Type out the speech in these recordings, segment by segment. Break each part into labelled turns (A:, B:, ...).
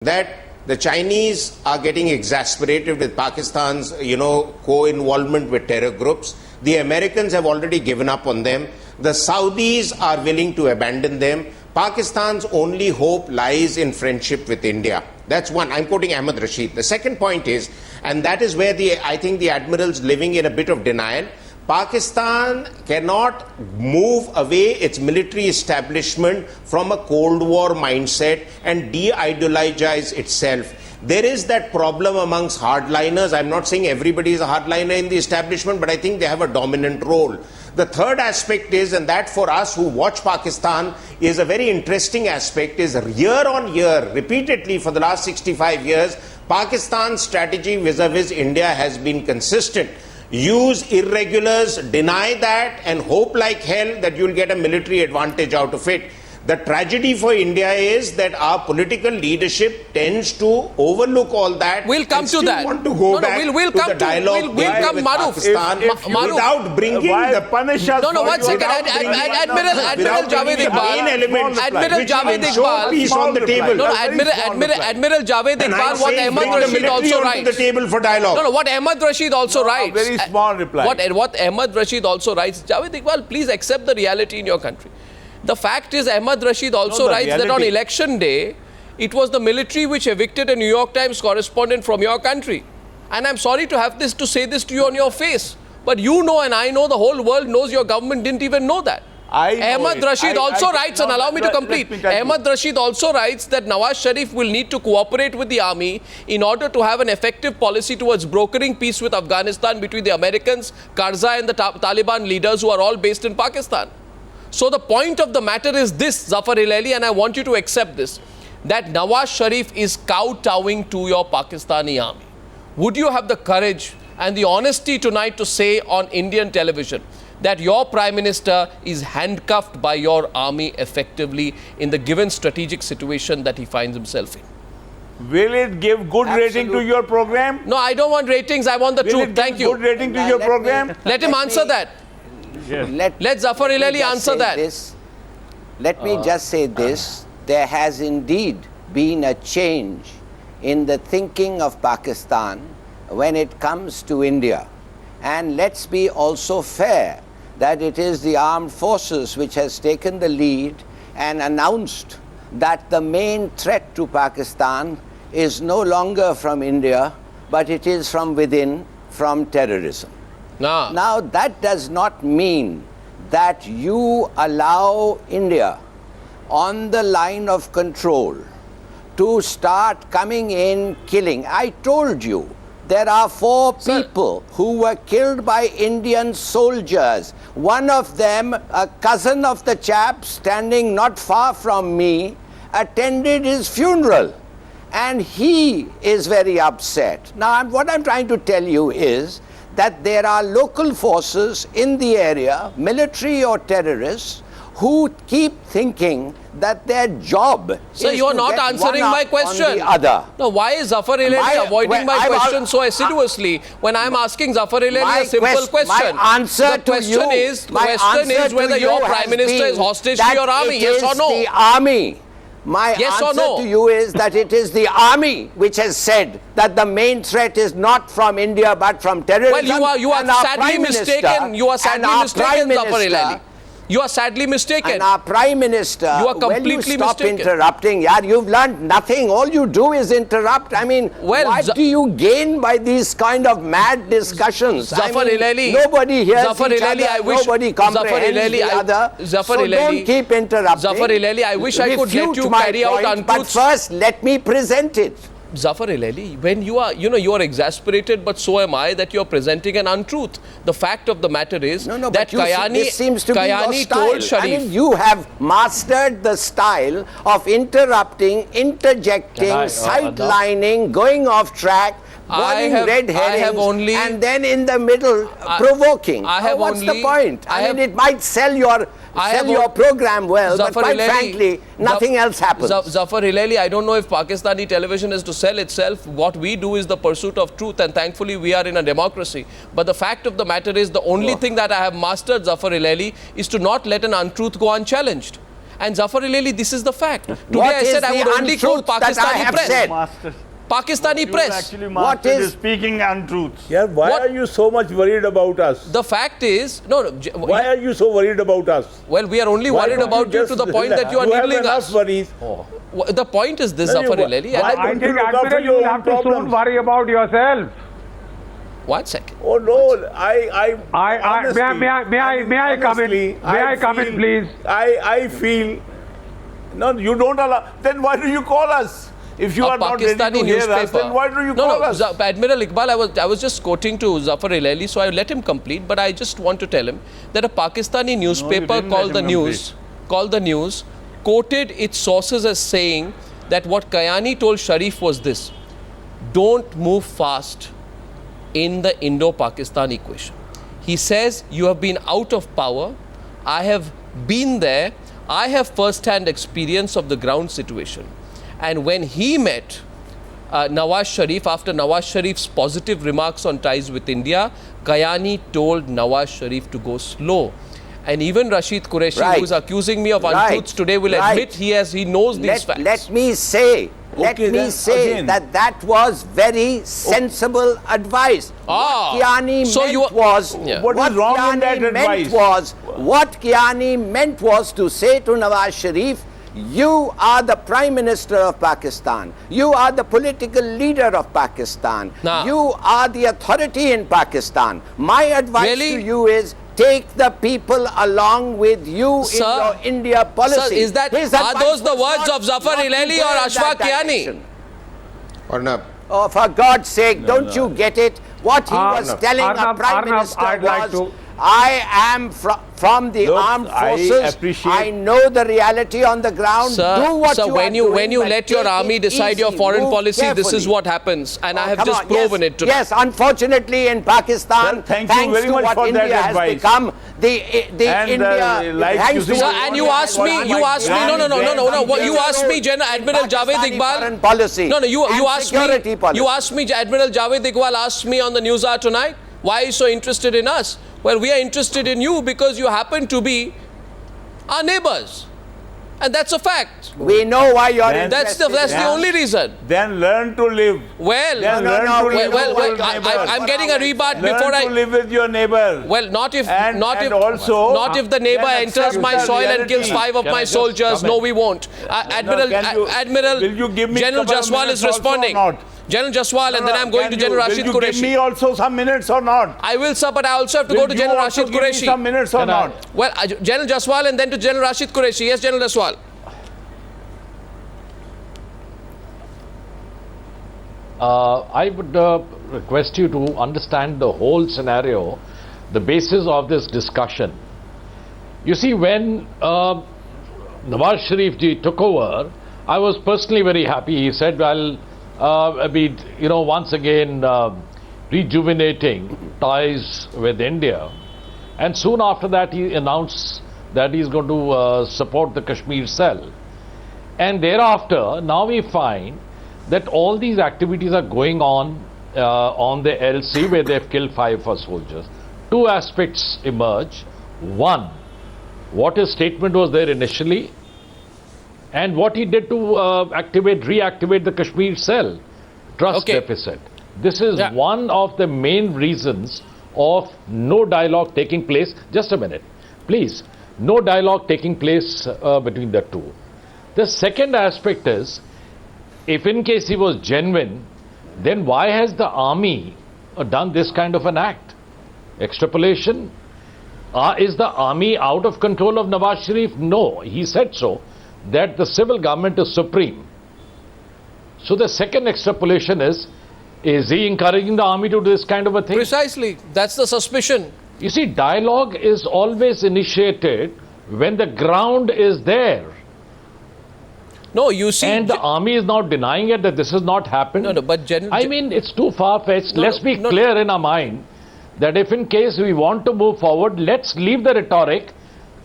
A: that the Chinese are getting exasperated with Pakistan's, co-involvement with terror groups. The Americans have already given up on them. The Saudis are willing to abandon them. Pakistan's only hope lies in friendship with India. That's one. I'm quoting Ahmed Rashid. The second point is, and that is where I think the Admiral's living in a bit of denial, Pakistan cannot move away its military establishment from a Cold War mindset and de-ideologize itself. There is that problem amongst hardliners. I'm not saying everybody is a hardliner in the establishment, but I think they have a dominant role. The third aspect is, and that for us who watch Pakistan is a very interesting aspect, is year on year, repeatedly for the last 65 years, Pakistan's strategy vis-a-vis India has been consistent. Use irregulars, deny that, and hope like hell that you'll get a military advantage out of it. The tragedy for India is that our political leadership tends to overlook all that.
B: We'll come to that.
A: Want to go back
B: we'll
A: to
B: come
A: the dialogue
B: we'll come,
A: with
B: Maruf.
A: Pakistan without bringing the
C: punish us.
B: No, one second. Admiral Javed Iqbal. Admiral Javed Iqbal.
A: Peace on the table.
B: No, Admiral Javed Iqbal. What Ahmed Rashid also writes.
A: The table for dialogue.
B: No, what Ahmed Rashid also writes.
C: Very small reply.
B: What Ahmed Rashid also writes. Javed Iqbal, please accept the reality in your country. The fact is, Ahmed Rashid also writes that on election day, it was the military which evicted a New York Times correspondent from your country. And I'm sorry to have to say this to you on your face. But you know, and I know, the whole world knows your government didn't even know that. Ahmed Rashid also writes, and allow me to complete. Ahmed Rashid also writes that Nawaz Sharif will need to cooperate with the army in order to have an effective policy towards brokering peace with Afghanistan between the Americans, Karzai and the Taliban leaders who are all based in Pakistan. So the point of the matter is this, Zafar Hilali, and I want you to accept this, that Nawaz Sharif is kowtowing to your Pakistani army. Would you have the courage and the honesty tonight to say on Indian television that your Prime Minister is handcuffed by your army effectively in the given strategic situation that he finds himself in?
C: Will it give good rating to your program?
B: No, I don't want ratings. I want the truth. Thank you.
C: Good rating to your program?
B: Let him answer that. Let Zafar Hilali answer that.
D: Let me just say this. There has indeed been a change in the thinking of Pakistan when it comes to India. And let's be also fair that it is the armed forces which has taken the lead and announced that the main threat to Pakistan is no longer from India, but it is from within, from terrorism. Now, that does not mean that you allow India on the line of control to start coming in, killing. I told you, there are 4 people who were killed by Indian soldiers. One of them, a cousin of the chap standing not far from me, attended his funeral. And he is very upset. Now, what I'm trying to tell you is that there are local forces in the area, military or terrorists, who keep thinking that their job is
B: you are not answering my question.
D: On the other.
B: No, why is Zafar Hilali avoiding my question so assiduously when I'm asking Zafar Hilali a simple question?
D: My answer
B: the question is whether your Prime Minister is hostage to your army, yes or no?
D: The army. My
B: yes
D: answer to you is that it is the army which has said that the main threat is not from India but from terrorism.
B: Well, you are sadly mistaken. You are sadly mistaken, Zafar Hilali. You are sadly mistaken.
D: And our Prime Minister,
B: you are completely
D: stop
B: mistaken.
D: Interrupting. Yeah, you've learned nothing. All you do is interrupt. I mean, what do you gain by these kind of mad discussions?
B: Zafar Hilali,
D: nobody hears
B: Zafar
D: each
B: Hilali,
D: other. Nobody comprehends the other.
B: Zafar
D: so
B: Hilali,
D: don't keep interrupting.
B: Zafar Hilali, I wish I could let you carry out untruths.
D: But first, let me present it.
B: Zafar Hilali, when you are, you are exasperated, but so am I, that you are presenting an untruth. The fact of the matter is that Kayani told Sharif.
D: I mean, you have mastered the style of interrupting, interjecting, sidelining, going off track, burning red herrings, and then in the middle provoking. What's the point? I mean, it might sell your program well,
B: Zafar
D: but quite
B: Hilali,
D: frankly, nothing else happens.
B: Zafar Hilali, I don't know if Pakistani television is to sell itself. What we do is the pursuit of truth, and thankfully we are in a democracy. But the fact of the matter is, the only thing that I have mastered, Zafar Hilali, is to not let an untruth go unchallenged. And Zafar Ileli, this is the fact. Today
D: What
B: I
D: is
B: said I
D: the
B: would only quote
D: untruth that I
B: Pakistani
D: have
B: press.
D: said?
C: Master.
B: Pakistani
C: You
B: press.
C: actually
D: What
C: mastered
D: is-
C: speaking untruths.
E: Yeah, why
B: What-
E: are you so much worried about us?
B: The fact is, no,
E: Why are you so worried about us?
B: well, we are only
E: Why
B: worried
E: don't
B: about you
E: just
B: to the point that you are
E: have
B: needling
E: enough
B: us.
E: worries.
B: The point is this,
E: No,
B: Zafar
E: you-
B: Ileli.
E: why
B: and
C: I
E: don't you
C: think,
E: look after
C: Admiral,
E: your
C: you'll
E: own
C: have to soon
E: problems?
C: worry about yourself.
B: One second.
E: Oh no, honestly,
C: May I come in?
E: honestly,
C: May I come in,
E: feel-
C: please?
E: I feel, no, you don't allow, then why do you call us? If you
B: A
E: are not ready
B: Pakistani
E: to hear
B: newspaper.
E: us, then why do you
B: no,
E: call
B: no,
E: us?
B: Admiral Iqbal, I was just quoting to Zafar Ileli, so I let him complete. But I just want to tell him that a Pakistani newspaper
C: didn't
B: called
C: let him
B: the News, quoted its sources as saying that what Kayani told Sharif was this: don't move fast in the Indo-Pakistan equation. He says, you have been out of power. I have been there. I have first-hand experience of the ground situation. And when he met Nawaz Sharif, after Nawaz Sharif's positive remarks on ties with India, Kayani told Nawaz Sharif to go slow. And even Rashid Qureshi,
D: Right.
B: who is accusing me of
D: Right.
B: untruths today, will
D: Right.
B: admit he knows these facts.
D: Let me say,
E: Okay, then again.
D: that was very sensible advice.
B: Ah,
D: What Kiani
B: so
D: meant
B: you-
D: was,
B: Yeah.
E: What is wrong in that advice?
D: What Kiani meant was to say to Nawaz Sharif, you are the Prime Minister of Pakistan. You are the political leader of Pakistan.
B: Nah.
D: You are the authority in Pakistan. My advice
B: Really?
D: to you is, take the people along with you
B: Sir,
D: in your India policy.
B: Sir, is that,
D: His
B: are
D: advice
B: those the
D: was
B: words
D: not-
B: of Zafar
D: not to
B: Ileli
D: go
B: or
D: in
B: Ashfaq
D: that
B: Kiani?
D: direction.
A: Arnab,
D: Oh, for God's sake, don't you get it? What he was telling a
C: Arnab,
D: Prime
C: Arnab,
D: Minister
C: I'd like
D: was,
C: to-
D: I am from the
E: Look,
D: armed
E: I
D: forces.
E: appreciate-
D: I know the reality on the ground. Do what
B: Sir,
D: you
B: when
D: are
B: you
D: doing,
B: when you
D: but
B: let your
D: take
B: army
D: it
B: decide your
D: easy,
B: foreign
D: move
B: policy, this is
D: carefully.
B: what happens, and I have
D: Come
B: just
D: on,
B: proven
D: yes,
B: it today.
D: Yes, unfortunately in Pakistan,
E: Sir, thank you
D: thanks
E: very
D: to
E: much
D: what
E: for that
D: India has
E: advice.
D: become, the
E: And,
D: India,
E: like
D: thanks
E: you
D: to
E: see-
B: Sir,
D: what
B: and you
D: India
B: asked
D: has
B: me,
D: become,
B: you asked me, no, what you asked me, Admiral Javed
D: Pakistani
B: Iqbal.
D: foreign policy
B: No, you
D: and
B: asked
D: security
B: me,
D: policy.
B: you asked me, Admiral Javed Iqbal asked me on the News Hour tonight, why are you so interested in us? Well, we are interested in you because you happen to be our neighbors. And that's a fact.
D: We know why you're
E: Then-
B: That's the
D: interested in us.
B: only reason.
E: Then learn to live.
B: Well,
E: Then
D: No,
E: learn
D: no,
E: to
D: we
E: live
D: know
E: with
D: what
E: your
D: kind of-
E: neighbor.
B: I'm getting a rebut
E: Learn
B: before
E: to
B: I.
E: live with your neighbor.
B: Well, not if
E: And
B: also not if the neighbor
E: then
B: enters
E: accept
B: my
E: the
B: soil and
E: reality.
B: kills 5 of
E: Can I
B: my
E: just
B: soldiers.
E: come
B: No,
E: in?
B: we won't. Admiral,
E: will you give me
B: General
E: couple of
B: Jaswal
E: minutes
B: is
E: also or
B: responding.
E: not?
B: General Jaswal, and then I'm going to General Rashid
E: Will you give
B: Qureshi.
E: me also some minutes or not?
B: I will, sir, but I also have to
E: Will
B: go to
E: you
B: General
E: also
B: Rashid
E: give me
B: Qureshi.
E: some minutes or
F: Can I-
E: not?
B: Well, General Jaswal and then to General Rashid Qureshi. Yes, General Jaswal.
F: I would request you to understand the whole scenario, the basis of this discussion. You see, when Nawaz Sharif ji took over, I was personally very happy. He said, "I'll be, once again rejuvenating ties with India." And soon after that, he announced that he's going to support the Kashmir cell. And thereafter, now we find that all these activities are going on the LC, where they've killed 5 of our soldiers. Two aspects emerge. One, what his statement was there initially, and what he did to reactivate the Kashmir cell. Trust
B: Okay.
F: deficit. This is
B: Yeah.
F: one of the main reasons of no dialogue taking place. Just a minute, please. No dialogue taking place between the two. The second aspect is, if in case he was genuine, then why has the army done this kind of an act? Extrapolation. Is the army out of control of Nawaz Sharif? No, he said so, that the civil government is supreme. So the second extrapolation is he encouraging the army to do this kind of a thing?
B: Precisely. That's the suspicion.
F: You see, dialogue is always initiated when the ground is there.
B: No, you see.
F: And the army is now denying it, that this has not happened.
B: No, but General.
F: I mean, it's too far-fetched.
B: No,
F: Let's be
B: no.
F: clear in our mind that if in case we want to move forward, let's leave the rhetoric.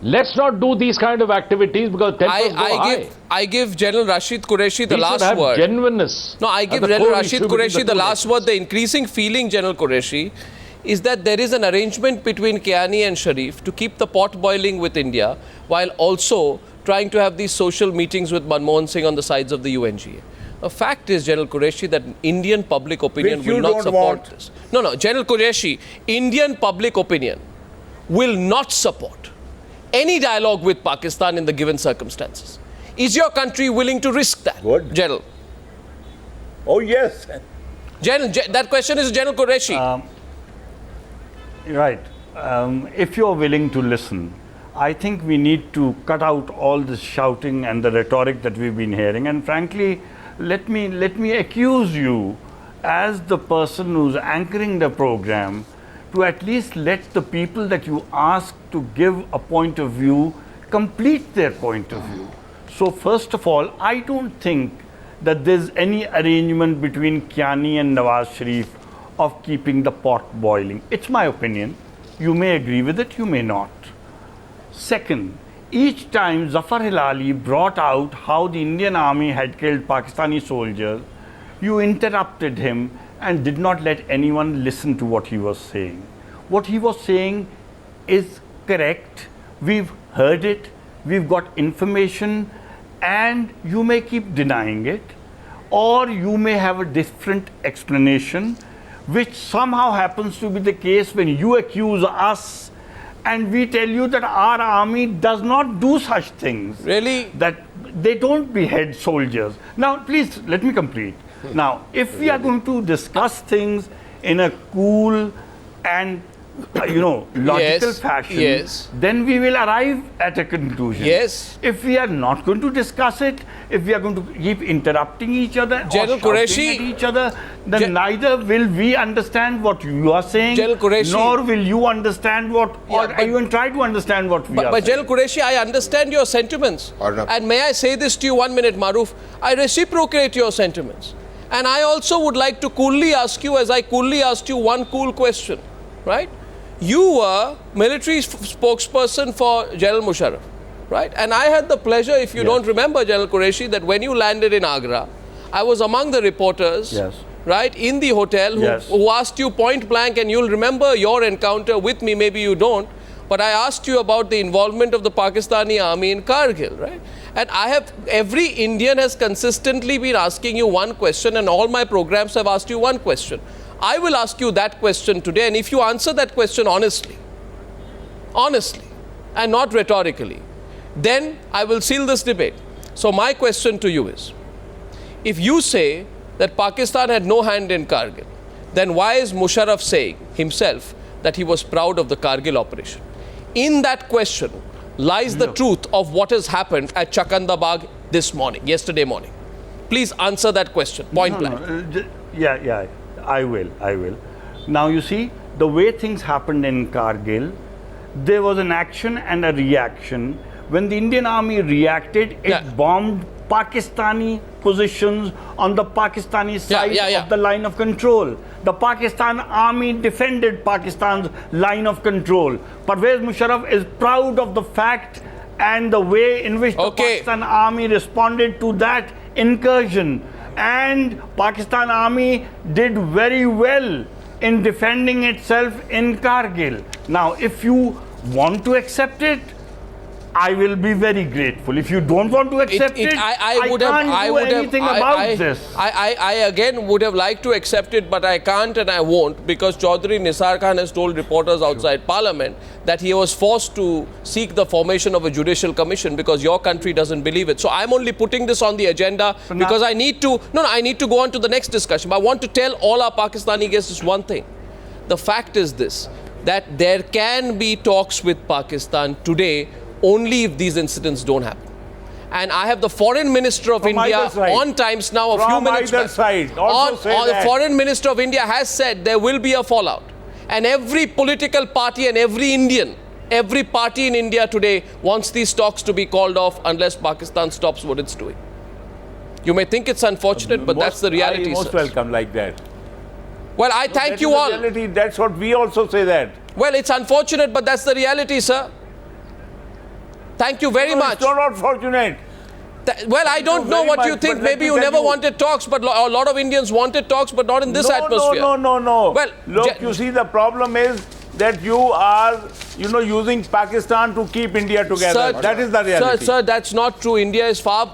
F: Let's not do these kind of activities because tempers go high.
B: I give General Rashid Qureshi the
F: We should
B: last
F: have
B: word.
F: genuineness.
B: No, I
F: at
B: give
F: the
B: General
F: core
B: Rashid
F: issue between
B: Qureshi the
F: two
B: last
F: nations.
B: word. The increasing feeling, General Qureshi, is that there is an arrangement between Kiani and Sharif to keep the pot boiling with India while also trying to have these social meetings with Manmohan Singh on the sides of the UNGA. The fact is, General Qureshi, that Indian public opinion
E: Which
B: will
E: you
B: not
E: don't
B: support
E: want.
B: this. No, General Qureshi, Indian public opinion will not support any dialogue with Pakistan in the given circumstances. Is your country willing to risk that?
E: Good.
B: General.
E: Oh, yes.
B: General, that question is General Qureshi.
C: Right. If you're willing to listen, I think we need to cut out all this shouting and the rhetoric that we've been hearing. And frankly, let me accuse you, as the person who's anchoring the program, to at least let the people that you ask to give a point of view complete their point of view. So first of all, I don't think that there's any arrangement between Kiani and Nawaz Sharif of keeping the pot boiling. It's my opinion. You may agree with it, you may not. Second, each time Zafar Hilali brought out how the Indian army had killed Pakistani soldiers, you interrupted him and did not let anyone listen to what he was saying. What he was saying is correct. We've heard it, we've got information, and you may keep denying it, or you may have a different explanation, which somehow happens to be the case when you accuse us and we tell you that our army does not do such things.
B: Really?
C: That they don't behead soldiers. Now, please, let me complete. Now, if we are going to discuss things in a cool and logical fashion,
B: yes.
C: then we will arrive at a conclusion.
B: Yes.
C: If we are not going to discuss it, if we are going to keep interrupting each other
B: General
C: or shouting
B: Qureshi,
C: at each other, then neither will we understand what you are saying,
B: General Qureshi,
C: nor will you understand what, or
B: but-
C: even try to understand what we are
B: But
C: saying.
B: General Qureshi, I understand your sentiments.
A: Arnab.
B: And may I say this to you 1 minute, Maruf? I reciprocate your sentiments. And I also would like to coolly ask you, as I coolly asked you, one cool question, right? You were military spokesperson for General Musharraf, right? And I had the pleasure, if you don't remember, General Qureshi, that when you landed in Agra, I was among the reporters,
C: Yes.
B: right, in the hotel who asked you point blank, and you'll remember your encounter with me, maybe you don't, but I asked you about the involvement of the Pakistani army in Kargil, right? And every Indian has consistently been asking you one question, and all my programs have asked you one question. I will ask you that question today, and if you answer that question honestly, and not rhetorically, then I will seal this debate. So my question to you is, if you say that Pakistan had no hand in Kargil, then why is Musharraf saying himself that he was proud of the Kargil operation? In that question lies the truth of what has happened at Chakandabag yesterday morning. Please answer that question, point blank.
C: Yeah, I will. Now you see, the way things happened in Kargil, there was an action and a reaction. When the Indian army reacted, it bombed Pakistani positions on the Pakistani side of the line of control. The Pakistan army defended Pakistan's line of control. Pervez Musharraf is proud of the fact and the way in which the Pakistan army responded to that incursion. And Pakistan army did very well in defending itself in Kargil. Now, if you want to accept it, I will be very grateful. If you don't want to accept it, I can't do anything about this.
B: I again would have liked to accept it, but I can't and I won't, because Chaudhry Nisar Khan has told reporters outside Parliament that he was forced to seek the formation of a judicial commission because your country doesn't believe it. So I'm only putting this on the agenda because I need to go on to the next discussion. But I want to tell all our Pakistani guests just one thing. The fact is this, that there can be talks with Pakistan today only if these incidents don't happen. And I have the Foreign Minister of India on Times Now a few minutes back. The Foreign Minister of India has said there will be a fallout. And every political party and every party in India today wants these talks to be called off unless Pakistan stops what it's doing. You may think it's unfortunate, but that's the reality.
E: Most welcome like that.
B: Well, I thank you all.
E: Reality, that's what we also say that.
B: Well, it's unfortunate, but that's the reality, sir. Thank you very much.
E: It's not unfortunate.
B: Well, I don't know what you think. Maybe you never wanted talks, but a lot of Indians wanted talks, but not in this atmosphere.
E: No.
B: Well,
E: look, you see, the problem is that you are, using Pakistan to keep India together. That is the reality.
B: Sir, that's not true. India is far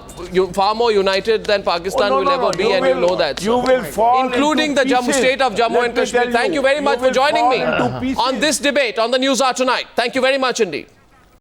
B: more united than Pakistan will ever be, and you know that.
E: You will fall
B: including the state of Jammu and Kashmir. Thank you very much for joining me on this debate on the News Hour tonight. Thank you very much indeed.